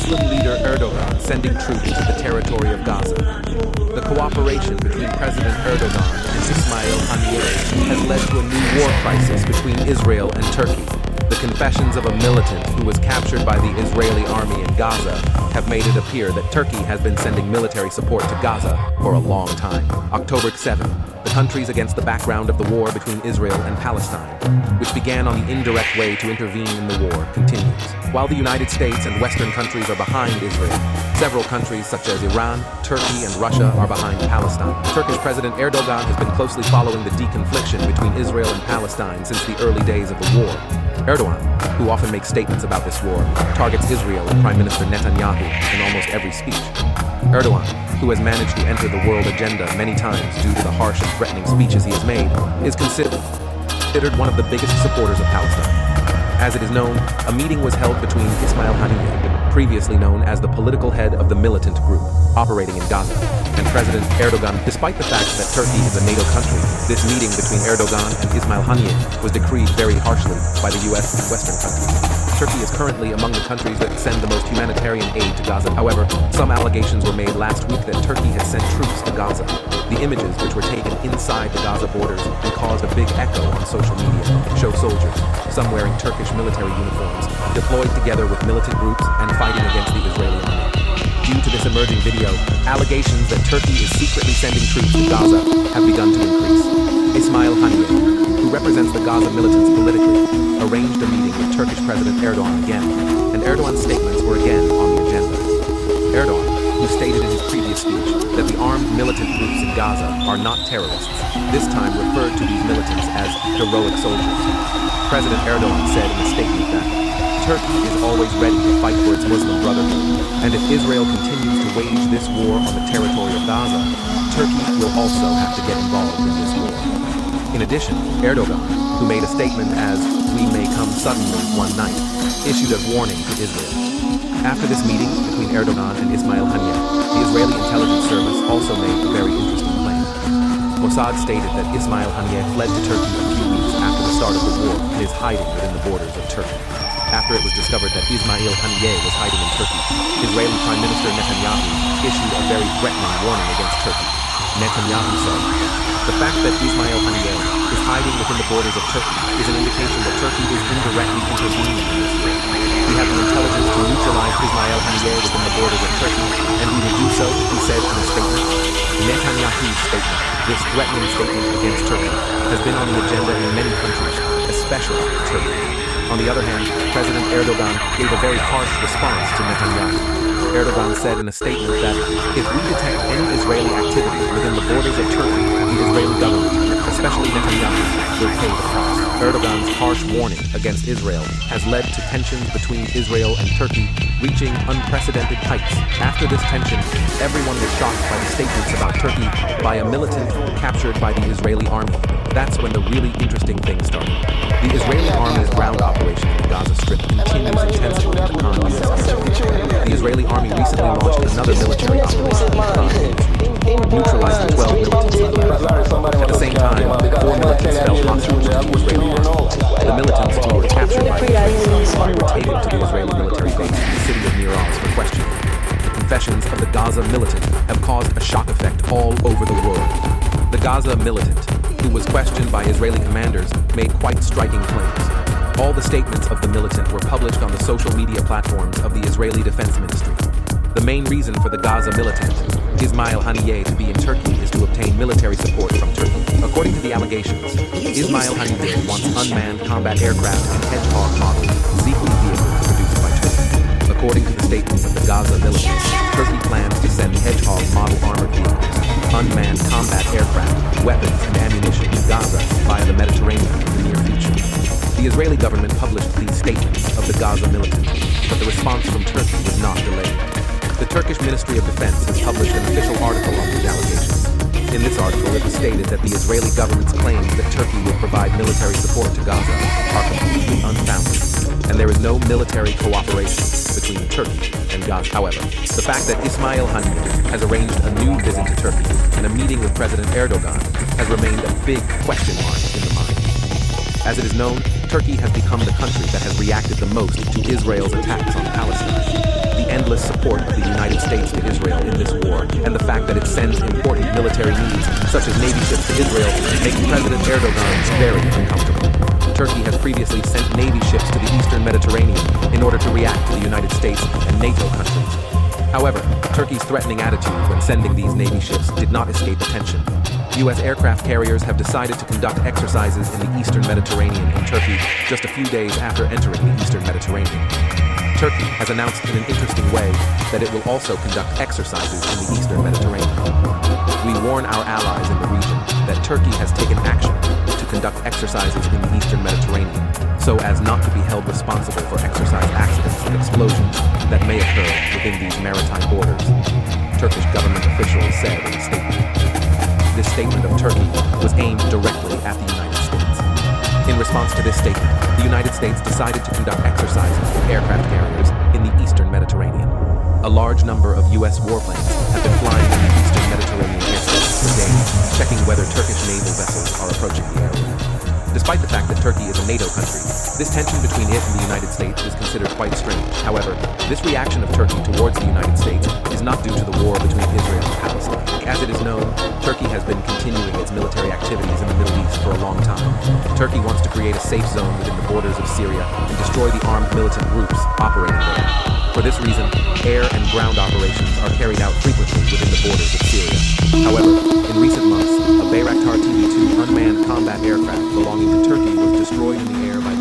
Muslim leader Erdogan sending troops to the territory of Gaza. The cooperation between President Erdogan and Ismail Haniyeh has led to a new war crisis between Israel and Turkey. The confessions of a militant who was captured by the Israeli army in Gaza have made it appear that Turkey has been sending military support to Gaza for a long time. October 7, the countries against the background of the war between Israel and Palestine, which began on the indirect way to intervene in the war, continues. While the United States and Western countries are behind Israel, several countries such as Iran, Turkey, and Russia are behind Palestine. Turkish President Erdogan has been closely following the deconfliction between Israel and Palestine since the early days of the war. Erdogan, who often makes statements about this war, targets Israel and Prime Minister Netanyahu in almost every speech. Erdogan, who has managed to enter the world agenda many times due to the harsh and threatening speeches he has made, is considered one of the biggest supporters of Palestine. As it is known, a meeting was held between Ismail Haniyeh, previously known as the political head of the militant group operating in Gaza, and President Erdogan. Despite the fact that Turkey is a NATO country, this meeting between Erdogan and Ismail Haniyeh was decreed very harshly by the US and Western countries. Turkey is currently among the countries that send the most humanitarian aid to Gaza. However, some allegations were made last week that Turkey had sent troops to Gaza. The images, which were taken inside the Gaza borders and caused a big echo on social media, show soldiers, some wearing Turkish military uniforms, deployed together with militant groups and fighting against the Israeli army. Due to this emerging video, allegations that Turkey is secretly sending troops to Gaza have begun to increase. Ismail Haniyeh, who represents the Gaza militants politically, arranged a meeting with Turkish President Erdogan again, and Erdogan's statements were again on the agenda. Erdogan, who stated in his previous speech that the armed militant groups in Gaza are not terrorists, this time referred to these militants as heroic soldiers. President Erdogan said in a statement that Turkey is always ready to fight for its Muslim brotherhood, and if Israel continues to wage this war on the territory of Gaza, Turkey will also have to get involved in this war. In addition, Erdogan, who made a statement as "we may come suddenly one night," issued a warning to Israel. After this meeting between Erdogan and Ismail Haniyeh, the Israeli intelligence service also made a very interesting claim. Mossad stated that Ismail Haniyeh fled to Turkey a few weeks after the start of the war and is hiding within the borders of Turkey. After it was discovered that Ismail Haniyeh was hiding in Turkey, Israeli Prime Minister Netanyahu issued a very threatening warning against Turkey. Netanyahu said, "The fact that Ismail Haniyeh is hiding within the borders of Turkey is an indication that Turkey is indirectly intervening in this war. We have the intelligence to neutralize Ismail Haniyeh within the borders of Turkey, and we will do so," he said in a statement. Netanyahu's statement, this threatening statement against Turkey, has been on the agenda in many countries, especially Turkey. On the other hand, President Erdogan gave a very harsh response to Netanyahu. Erdogan said in a statement that if we detect any Israeli activity within the borders of Turkey, the Israeli government, especially Netanyahu, will pay the cost. Erdogan's harsh warning against Israel has led to tensions between Israel and Turkey reaching unprecedented heights. After this tension, everyone was shocked by the statements about Turkey by a militant captured by the Israeli army. That's when the really interesting thing started. The Israeli army's ground operation in the Gaza Strip continues intensively in the Khan Younis. The Israeli army recently launched another military operation in the Khan Younis, neutralizing 12 militants on the ground. At the same time, 4 militants fell hostage to the Israeli army. The militants who were captured by the Israeli army were taken to the Israeli military base in the city of Miraz for questioning. The confessions of the Gaza militant have caused a shock effect all over the world. The Gaza militant, who was questioned by Israeli commanders, made quite striking claims. All the statements of the militant were published on the social media platforms of the Israeli Defense Ministry. The main reason for the Gaza militant, Ismail Haniyeh, to be in Turkey is to obtain military support from Turkey. According to the allegations, Ismail Haniyeh wants unmanned combat aircraft and Hedgehog model Zeke vehicles produced by Turkey. According to the statements of the Gaza militant, Turkey plans to send Hedgehog model armored vehicles, unmanned combat aircraft, weapons, and ammunition to Gaza via the Mediterranean in the near future. The Israeli government published these statements of the Gaza militant, but the response from Turkey was not delayed. The Turkish Ministry of Defense has published an official article on these allegations. In this article, it was stated that the Israeli government's claims that Turkey will provide military support to Gaza are completely unfounded, and there is no military cooperation between Turkey and Gaza. However, the fact that Ismail Haniyeh has arranged a new visit to Turkey and a meeting with President Erdogan has remained a big question mark in the mind. As it is known, Turkey has become the country that has reacted the most to Israel's attacks on Palestine. The endless support of the United States to Israel in this war, and the fact that it sends important military needs, such as Navy ships to Israel, makes President Erdogan very uncomfortable. Turkey has previously sent Navy ships to the Eastern Mediterranean in order to react to the United States and NATO countries. However, Turkey's threatening attitude when sending these Navy ships did not escape attention. U.S. aircraft carriers have decided to conduct exercises in the Eastern Mediterranean in Turkey just a few days after entering the Eastern Mediterranean. Turkey has announced in an interesting way that it will also conduct exercises in the Eastern Mediterranean. We warn our allies in the region that Turkey has taken action to conduct exercises in the Eastern Mediterranean so as not to be held responsible for exercise accidents and explosions that may occur within these maritime borders, Turkish government officials said in a statement. This statement of Turkey was aimed directly at the United States. In response to this statement, the United States decided to conduct exercises with aircraft carriers in the Eastern Mediterranean. A large number of U.S. warplanes have been flying in the Eastern Mediterranean airspace for days, checking whether Turkish naval vessels are approaching the area. Despite the fact that Turkey is a NATO country, this tension between it and the United States is considered quite strange. However, this reaction of Turkey towards the United States is not due to the war between Israel and Palestine. As it is known, Turkey has been continuing its military activities in the Middle East for a long time. Turkey wants to create a safe zone within the borders of Syria and destroy the armed militant groups operating there. For this reason, air and ground operations are carried out frequently within the borders of Syria. However, in recent months, a Bayraktar TB2 unmanned combat aircraft belonging to Turkey was destroyed in the air by